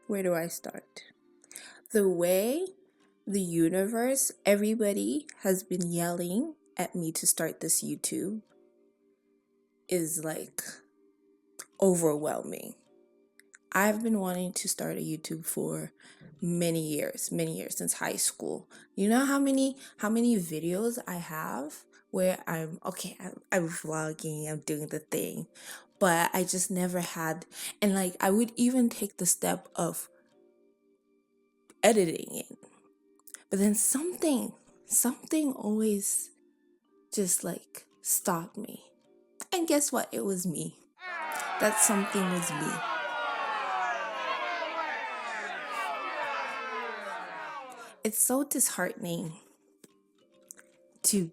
Where do I start? The way the universe, everybody has been yelling at me to start this YouTube is like overwhelming. I've been wanting to start a YouTube for many years, since high school. You know how many videos I have where I'm vlogging, I'm doing the thing, but I just never had, and like I would even take the step of editing it. But then something always just like stopped me. And guess what? It was me. That something was me. It's so disheartening to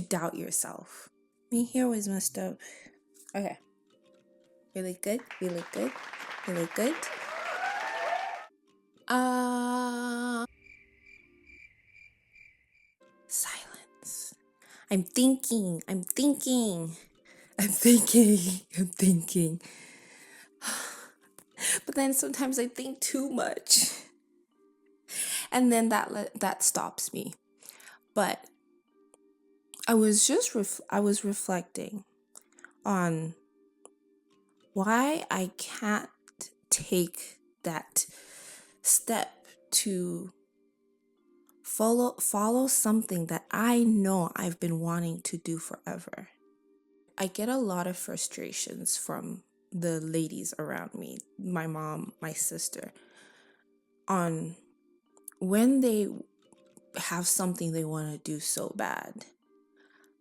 doubt yourself. Me here always messed up. Okay. Really good. Silence. I'm thinking. But then sometimes I think too much. And then that stops me. But I was reflecting on why I can't take that step to follow something that I know I've been wanting to do forever. I get a lot of frustrations from the ladies around me, my mom, my sister, on when they have something they want to do so bad,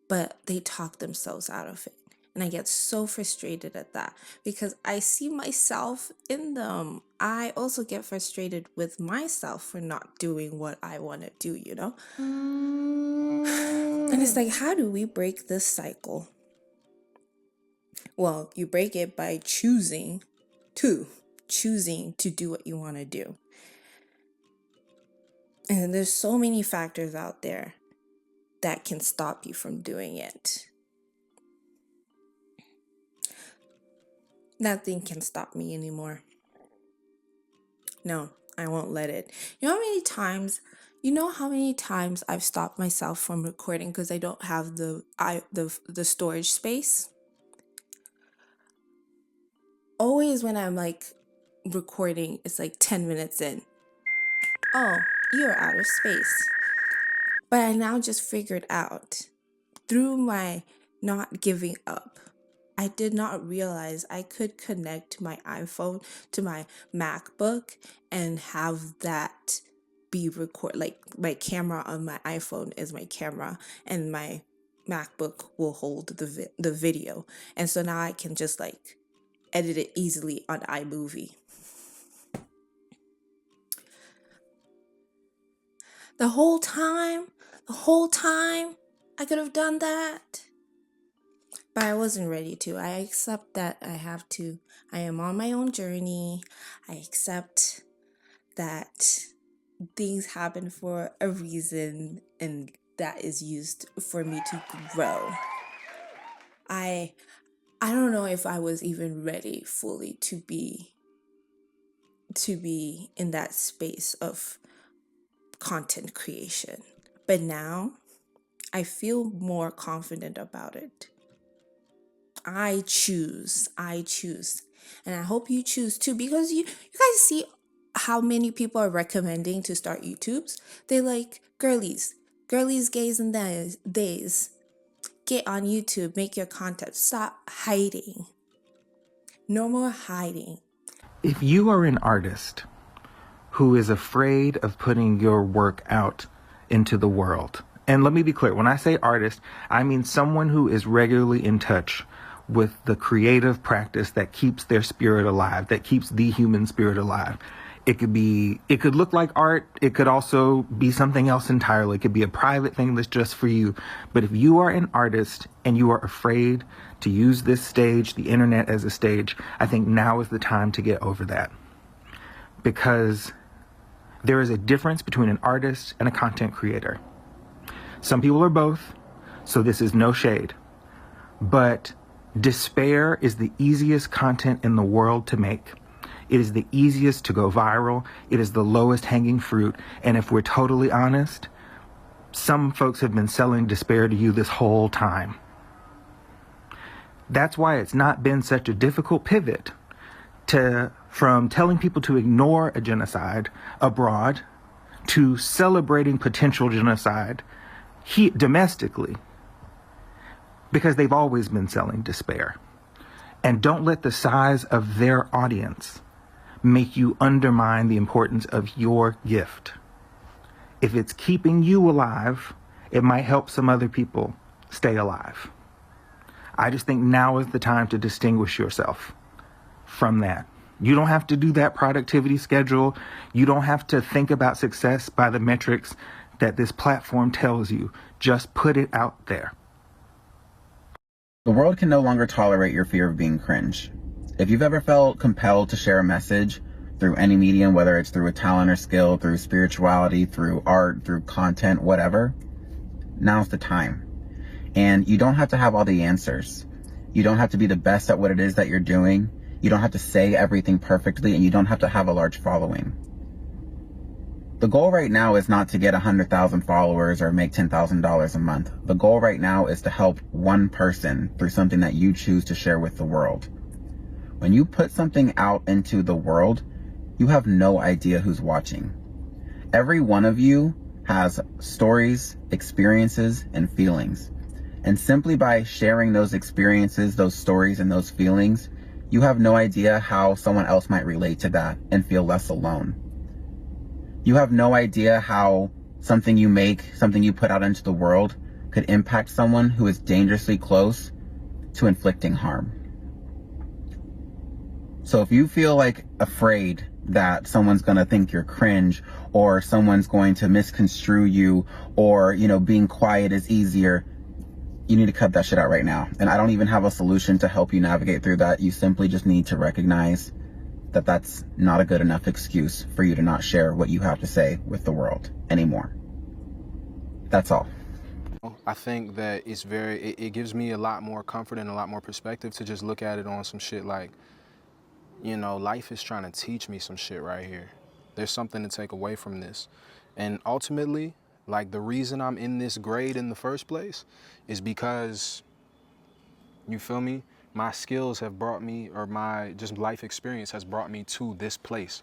but they talk themselves out of it. And I get so frustrated at that because I see myself in them. I also get frustrated with myself for not doing what I want to do, you know? And it's like, how do we break this cycle? Well, you break it by choosing to do what you want to do. And there's so many factors out there that can stop you from doing it. Nothing can stop me anymore. No, I won't let it. You know how many times I've stopped myself from recording because I don't have the storage space? Always when I'm like recording, it's like 10 minutes in. Oh, you're out of space. But I now just figured out through my not giving up, I did not realize I could connect my iPhone to my MacBook and have that be like my camera on my iPhone is my camera and my MacBook will hold the video. And so now I can just like edit it easily on iMovie. The whole time, I could have done that. But I wasn't ready to. I accept that I am on my own journey. I accept that things happen for a reason and that is used for me to grow. I don't know if I was even ready fully to be in that space of content creation. But now I feel more confident about it. I choose. And I hope you choose too, because you guys see how many people are recommending to start YouTubes. They like girlies, gays, and days. Get on YouTube, make your content. Stop hiding. No more hiding. If you are an artist who is afraid of putting your work out into the world, and let me be clear, when I say artist, I mean someone who is regularly in touch with the creative practice that keeps their spirit alive, that keeps the human spirit alive. It could look like art. It could also be something else entirely. It could be a private thing that's just for you. But if you are an artist and you are afraid to use this stage, the internet as a stage, I think now is the time to get over that. Because there is a difference between an artist and a content creator. Some people are both, so this is no shade. But Despair is the easiest content in the world to make. It is the easiest to go viral. It is the lowest hanging fruit. And if we're totally honest, some folks have been selling despair to you this whole time. That's why it's not been such a difficult pivot from telling people to ignore a genocide abroad to celebrating potential genocide domestically, because they've always been selling despair. And don't let the size of their audience make you undermine the importance of your gift. If it's keeping you alive, it might help some other people stay alive. I just think now is the time to distinguish yourself from that. You don't have to do that productivity schedule. You don't have to think about success by the metrics that this platform tells you. Just put it out there. The world can no longer tolerate your fear of being cringe. If you've ever felt compelled to share a message through any medium, whether it's through a talent or skill, through spirituality, through art, through content, whatever, now's the time. And you don't have to have all the answers. You don't have to be the best at what it is that you're doing. You don't have to say everything perfectly, and you don't have to have a large following. The goal right now is not to get 100,000 followers or make $10,000 a month. The goal right now is to help one person through something that you choose to share with the world. When you put something out into the world, you have no idea who's watching. Every one of you has stories, experiences, and feelings. And simply by sharing those experiences, those stories, and those feelings, you have no idea how someone else might relate to that and feel less alone. You have no idea how something you make, something you put out into the world could impact someone who is dangerously close to inflicting harm. So if you feel like afraid that someone's going to think you're cringe, or someone's going to misconstrue you, or, being quiet is easier, you need to cut that shit out right now. And I don't even have a solution to help you navigate through that. You simply just need to recognize that that's not a good enough excuse for you to not share what you have to say with the world anymore. That's all. I think that it gives me a lot more comfort and a lot more perspective to just look at it on some shit like, life is trying to teach me some shit right here. There's something to take away from this. And ultimately, like, the reason I'm in this grade in the first place is because, you feel me? My skills have brought me, or my just life experience has brought me to this place,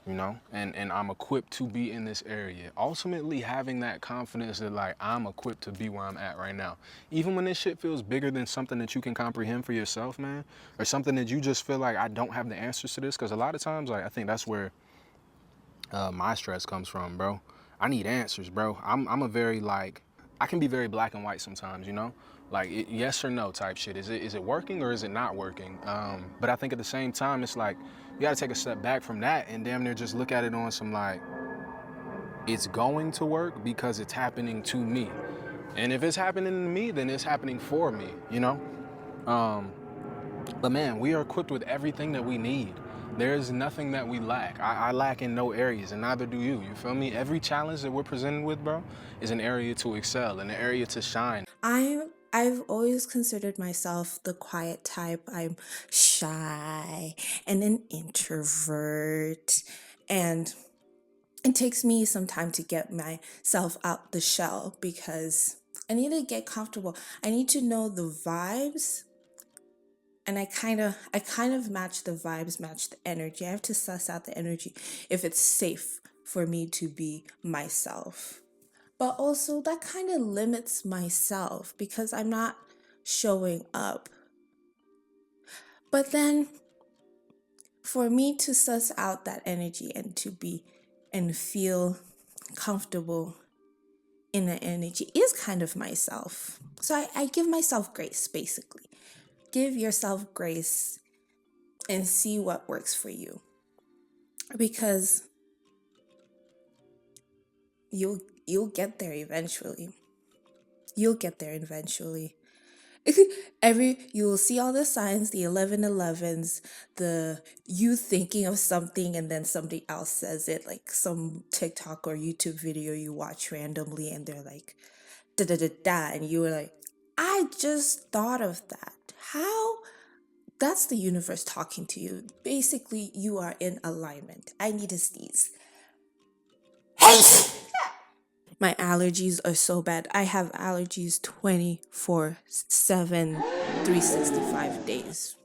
and I'm equipped to be in this area. Ultimately, having that confidence that, like, I'm equipped to be where I'm at right now. Even when this shit feels bigger than something that you can comprehend for yourself, man, or something that you just feel like, I don't have the answers to this, because a lot of times, like, I think that's where my stress comes from, bro. I need answers, bro. I'm a very, like, I can be very black and white sometimes, like yes or no type shit. Is it working or is it not working? But I think at the same time, it's like, you gotta take a step back from that and damn near just look at it on some, like, it's going to work because it's happening to me. And if it's happening to me, then it's happening for me, But man, we are equipped with everything that we need. There's nothing that we lack. I lack in no areas, and neither do you. You feel me? Every challenge that we're presented with, bro, is an area to excel, an area to shine. I've always considered myself the quiet type. I'm shy and an introvert, and it takes me some time to get myself out the shell because I need to get comfortable. I need to know the vibes, and I kind of match the vibes, match the energy. I have to suss out the energy if it's safe for me to be myself. But also that kind of limits myself because I'm not showing up. But then for me to suss out that energy and to be and feel comfortable in the energy is kind of myself. So I give myself grace, basically. Give yourself grace and see what works for you. Because you'll get there eventually. You'll get there eventually. You will see all the signs, the 1111s, the you thinking of something and then somebody else says it, like some TikTok or YouTube video you watch randomly and they're like da da da da, and you were like, I just thought of that. How? That's the universe talking to you. Basically, you are in alignment. I need to sneeze. My allergies are so bad. I have allergies 24/7, 365 days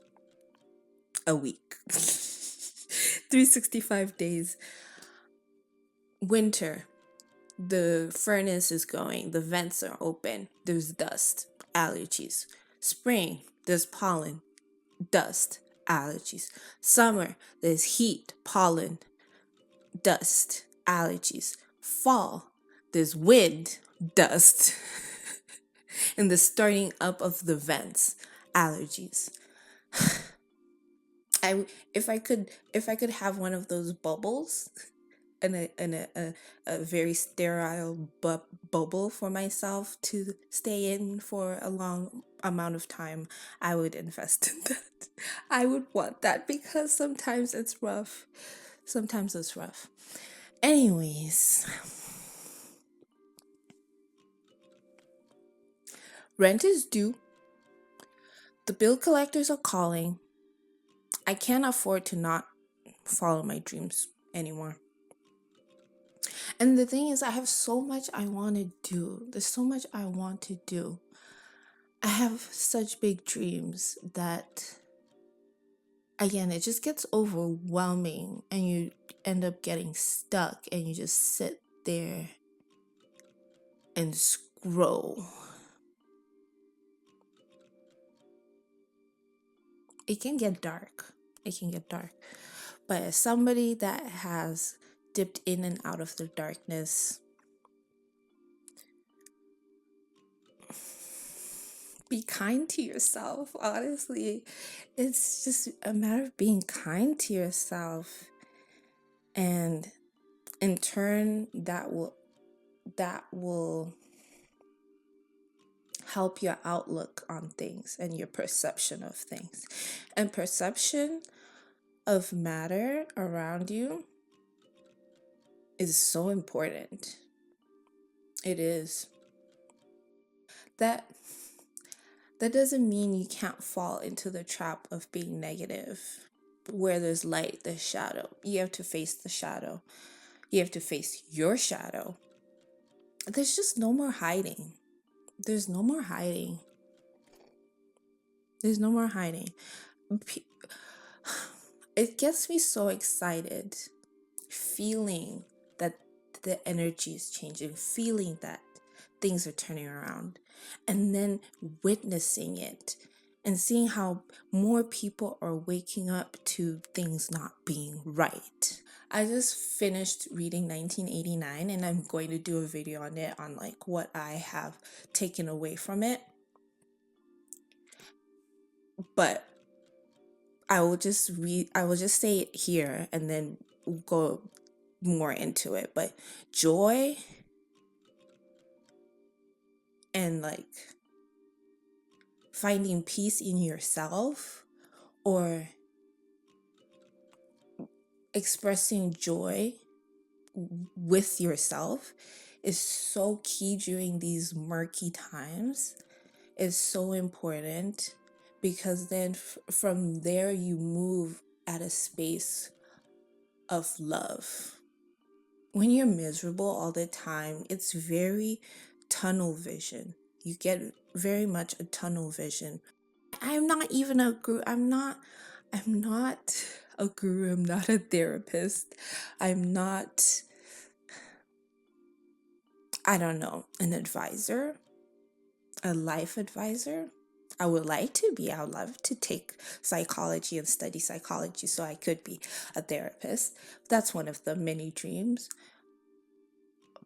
a week. 365 days. Winter, the furnace is going, the vents are open, there's dust, allergies. Spring, there's pollen, dust, allergies. Summer, there's heat, pollen, dust, allergies. Fall, there's wind, dust, and the starting up of the vents, allergies. If I could have one of those bubbles and a very sterile bubble for myself to stay in for a long amount of time, I would invest in that. I would want that because sometimes it's rough. Sometimes it's rough. Anyways, rent is due. The bill collectors are calling. I can't afford to not follow my dreams anymore. And the thing is, I have so much I want to do. There's so much I want to do. I have such big dreams that, again, it just gets overwhelming and you end up getting stuck and you just sit there and scroll. It can get dark. It can get dark. But as somebody that has dipped in and out of the darkness, be kind to yourself. Honestly, it's just a matter of being kind to yourself, and in turn that will help your outlook on things and your perception of things. And perception of matter around you is so important. It is. That doesn't mean you can't fall into the trap of being negative. Where there's light, there's shadow. You have to face the shadow. You have to face your shadow. There's just no more hiding. There's no more hiding. There's no more hiding. It gets me so excited feeling that the energy is changing, feeling that things are turning around, and then witnessing it and seeing how more people are waking up to things not being right. I just finished reading 1989 and I'm going to do a video on it, on like what I have taken away from it. But I will just say it here and then go more into it. But joy and like finding peace in yourself or expressing joy with yourself is so key during these murky times. Is so important because then from there you move at a space of love. When you're miserable all the time, it's very tunnel vision. You get very much a tunnel vision. I'm not even a guru. I'm not a guru. I'm not a therapist. I'm not, I don't know, an advisor, a life advisor. I would like to be. I would love to take psychology and study psychology so I could be a therapist. That's one of the many dreams.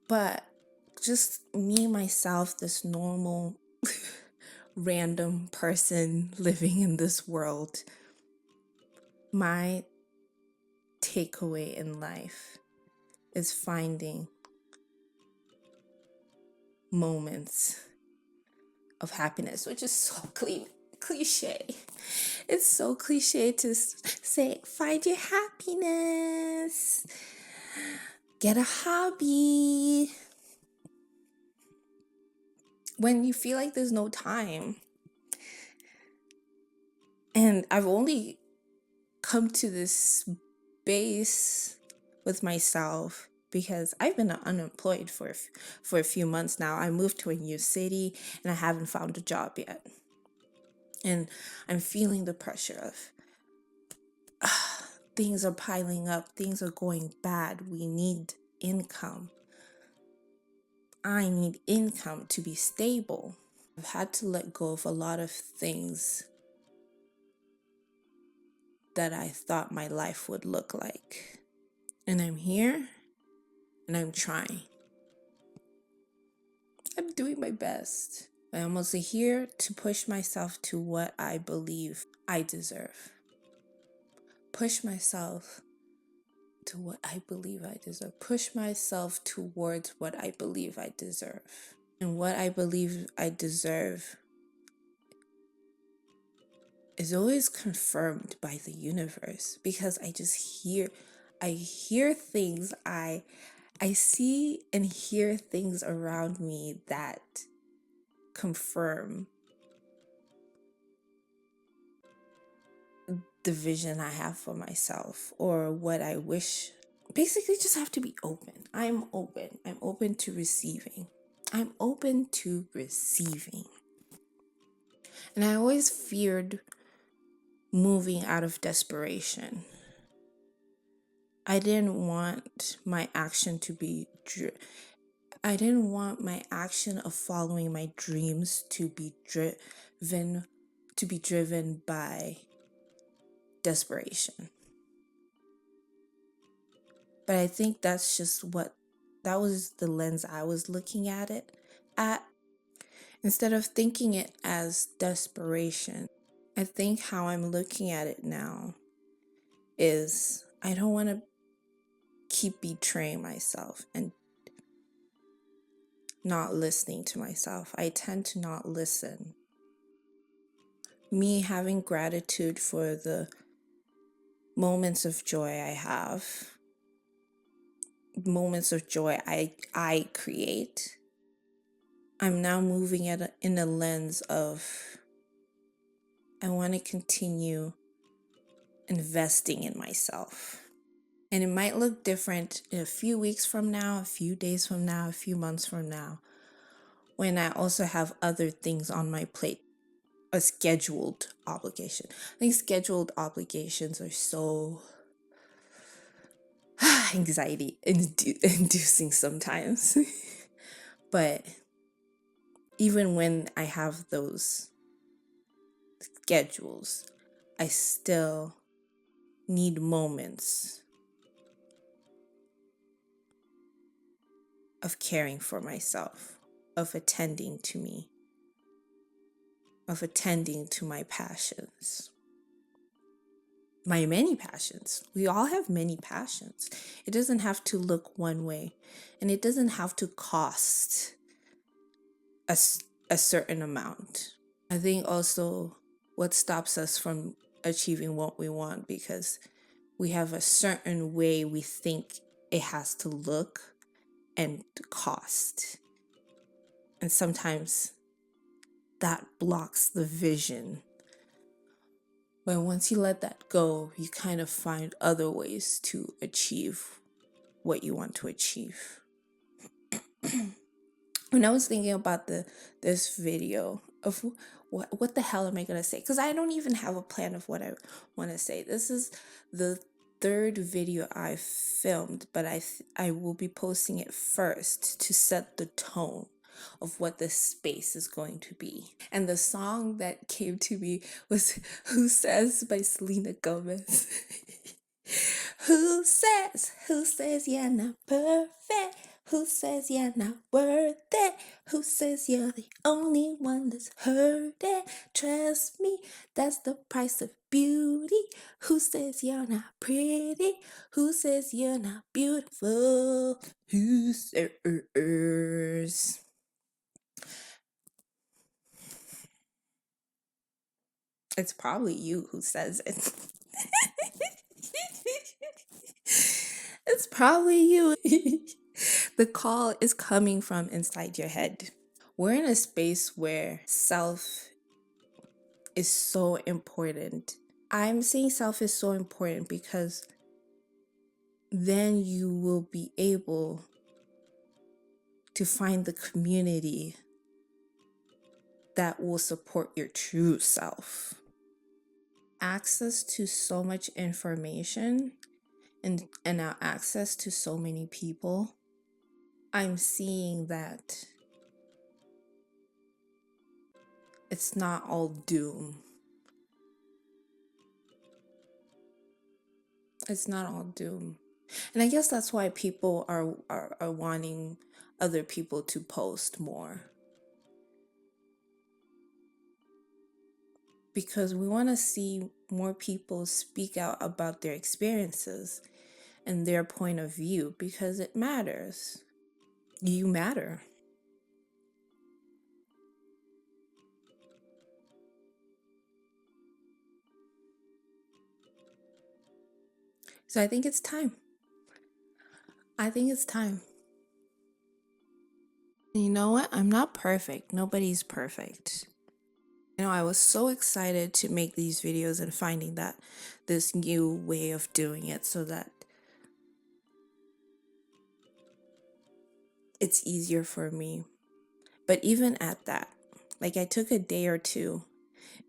But just me, myself, this normal, random person living in this world, my takeaway in life is finding moments of happiness, which is so cliche. It's so cliche to say, find your happiness, get a hobby. When you feel like there's no time, And I've only come to this base with myself because I've been unemployed for a few months now. I moved to a new city and I haven't found a job yet. And I'm feeling the pressure of things are piling up, things are going bad. We need income. I need income to be stable. I've had to let go of a lot of things that I thought my life would look like. And I'm here and I'm trying. I'm doing my best. I'm also here to push myself to what I believe I deserve. Push myself to what I believe I deserve. Push myself towards what I believe I deserve. And what I believe I deserve is always confirmed by the universe because I hear things, I see and hear things around me that confirm the vision I have for myself or what I wish. Basically, just have to be open. I'm open. I'm open to receiving. I'm open to receiving. And I always feared moving out of desperation. I didn't want my action to be I didn't want my action of following my dreams to be driven by desperation. But I think that's just that was the lens I was looking at it at. Instead of thinking it as desperation, I think how I'm looking at it now is I don't want to keep betraying myself and not listening to myself. I tend to not listen. Me having gratitude for the moments of joy I have, moments of joy I create, I'm now moving in a lens of I want to continue investing in myself. And it might look different in a few weeks from now, a few days from now, a few months from now, when I also have other things on my plate, a scheduled obligation. I think scheduled obligations are so anxiety inducing sometimes. But even when I have those schedules, I still need moments of caring for myself, of attending to me, of attending to my passions. My many passions. We all have many passions. It doesn't have to look one way, and it doesn't have to cost a certain amount. I think also what stops us from achieving what we want because we have a certain way we think it has to look and cost. And sometimes that blocks the vision. But once you let that go, you kind of find other ways to achieve what you want to achieve. When I was thinking about this video of what the hell am I going to say? Because I don't even have a plan of what I want to say. This is the third video I filmed, but I will be posting it first to set the tone of what this space is going to be. And the song that came to me was Who Says by Selena Gomez. Who says you're not perfect? Who says you're not worth it? Who says you're the only one that's heard it? Trust me, that's the price of beauty. Who says you're not pretty? Who says you're not beautiful? Who says? It's probably you who says it. It's probably you. The call is coming from inside your head. We're in a space where self is so important. I'm saying self is so important because then you will be able to find the community that will support your true self. Access to so much information and now access to so many people, I'm seeing that it's not all doom. It's not all doom. And I guess that's why people are wanting other people to post more. Because we want to see more people speak out about their experiences and their point of view, because it matters. You matter. So I think it's time. I think it's time. You know what? I'm not perfect. Nobody's perfect. You know, I was so excited to make these videos and finding that this new way of doing it so that it's easier for me. But even at that, like I took a day or two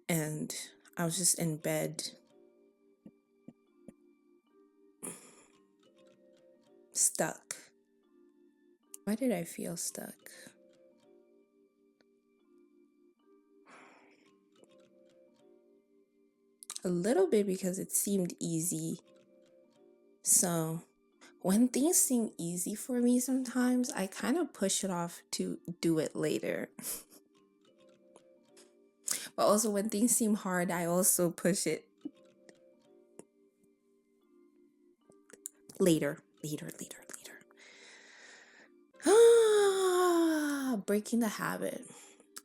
and I was just in bed, stuck. Why did I feel stuck? A little bit because it seemed easy. So when things seem easy for me sometimes, I kind of push it off to do it later. But also when things seem hard, I also push it later. Breaking the habit.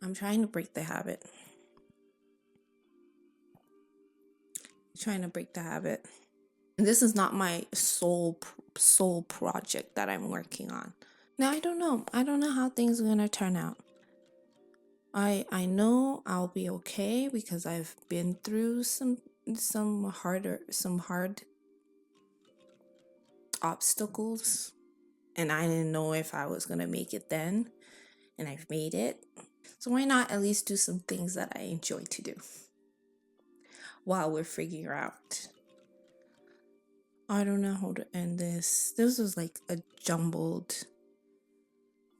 I'm trying to break the habit. And this is not my sole project that I'm working on. Now I don't know how things are gonna turn out. I know I'll be okay because I've been through some hard obstacles, and I didn't know if I was gonna make it then, and I've made it. So why not at least do some things that I enjoy to do while we're figuring out. I don't know how to end this. This was like a jumbled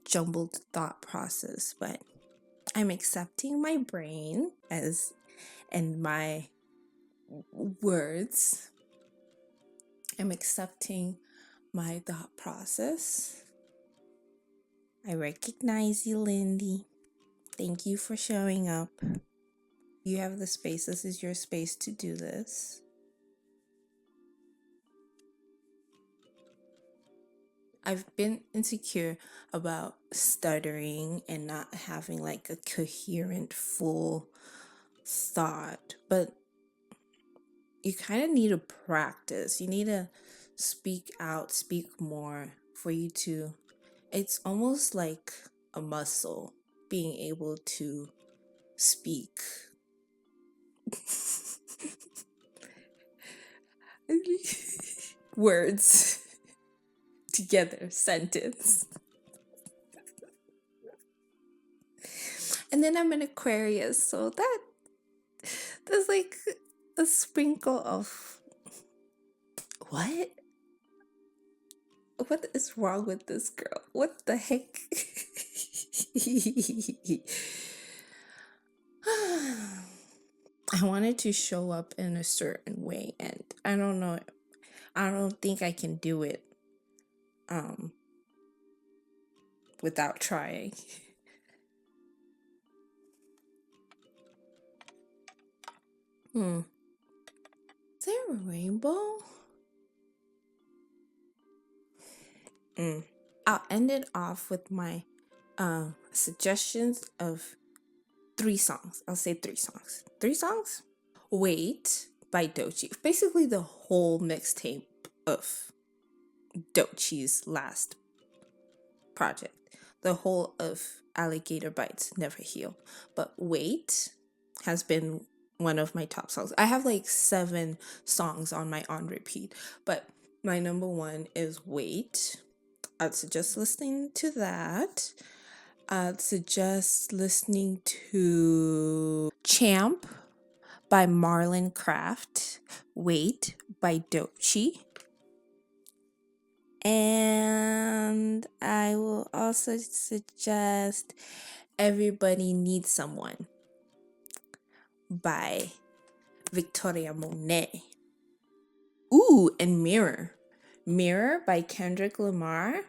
thought process, but I'm accepting my brain and my words. I'm accepting my thought process. I recognize you, Lindy. Thank you for showing up. You have the space. This is your space to do this. I've been insecure about stuttering and not having like a coherent, full thought, but you kind of need to practice. You need to speak out, speak more for you to. It's almost like a muscle, being able to speak. Words together, sentence. And then I'm an Aquarius, so there's like a sprinkle of what is wrong with this girl? What the heck? I wanted to show up in a certain way, and I don't know. I don't think I can do it without trying. Is there a rainbow? I'll end it off with my suggestions of 3 songs. I'll say 3 songs. 3 songs? Wait by Doechii. Basically the whole mixtape of Doechii's last project. The whole of Alligator Bites, Never Heal. But Wait has been one of my top songs. I have like 7 songs on my on repeat, but my number one is Wait. I'd suggest listening to that. I'd suggest listening to Champ by Marlon Craft, Wait by Dochi. And I will also suggest Everybody Needs Someone by Victoria Monet. Ooh, and Mirror. Mirror by Kendrick Lamar.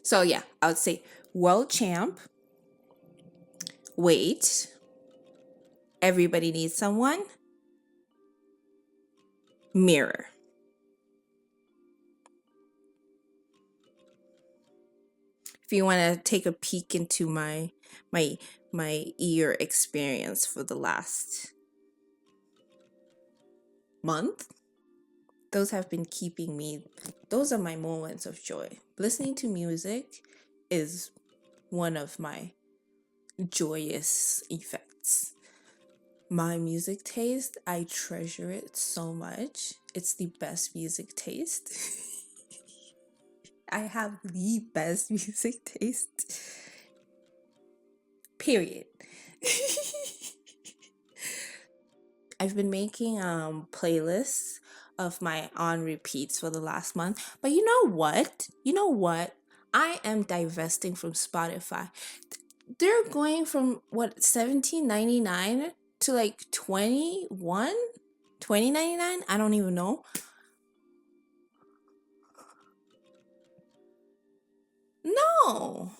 So yeah, I would say World Champ, Wait, Everybody Needs Someone, Mirror. If you want to take a peek into my ear experience for the last month, those have been keeping me, those are my moments of joy. Listening to music is one of my joyous effects. My music taste, I treasure it so much. It's the best music taste. I have the best music taste. Period. I've been making playlists of my on repeats for the last month. But you know what? I am divesting from Spotify. They're going from what, $17.99 to like $20.99? I don't even know. No.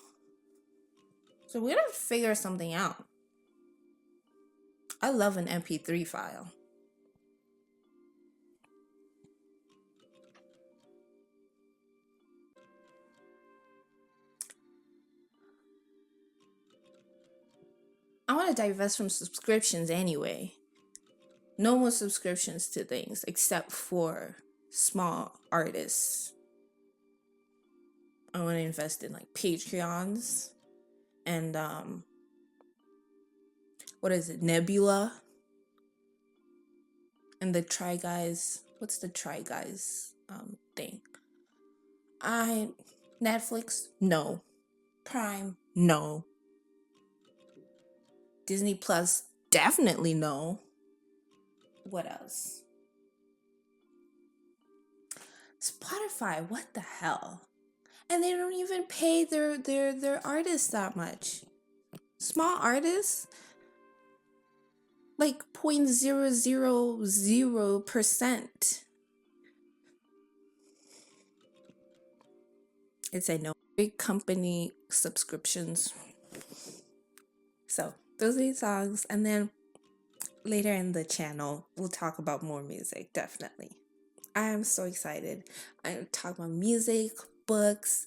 So we gotta figure something out. I love an MP3 file. I want to divest from subscriptions anyway. No more subscriptions to things except for small artists. I want to invest in like Patreons and what is it, Nebula, and the Try Guys. What's the Try Guys thing? Netflix, no. Prime, no. Disney Plus, definitely no. What else? Spotify, what the hell? And they don't even pay their artists that much. Small artists, like 0.000%. It's a no. Big company subscriptions. So those are the songs, and then later in the channel we'll talk about more music. Definitely, I am so excited. I talk about music, books,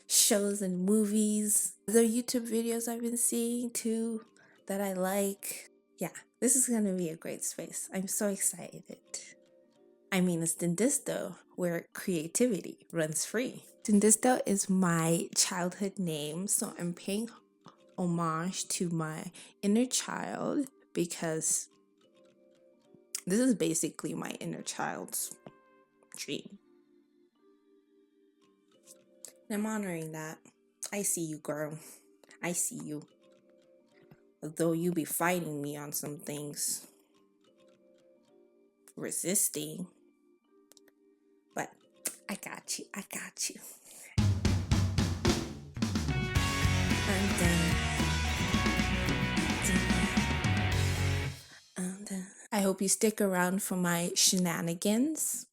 shows, and movies. The YouTube videos I've been seeing too that I like. Yeah, this is gonna be a great space. I'm so excited. I mean, it's Dindisto, where creativity runs free. Dindisto is my childhood name, so I'm paying homage to my inner child because this is basically my inner child's dream. And I'm honoring that. I see you, girl. I see you. Although you be fighting me on some things, resisting, but I got you. I'm done. I hope you stick around for my shenanigans.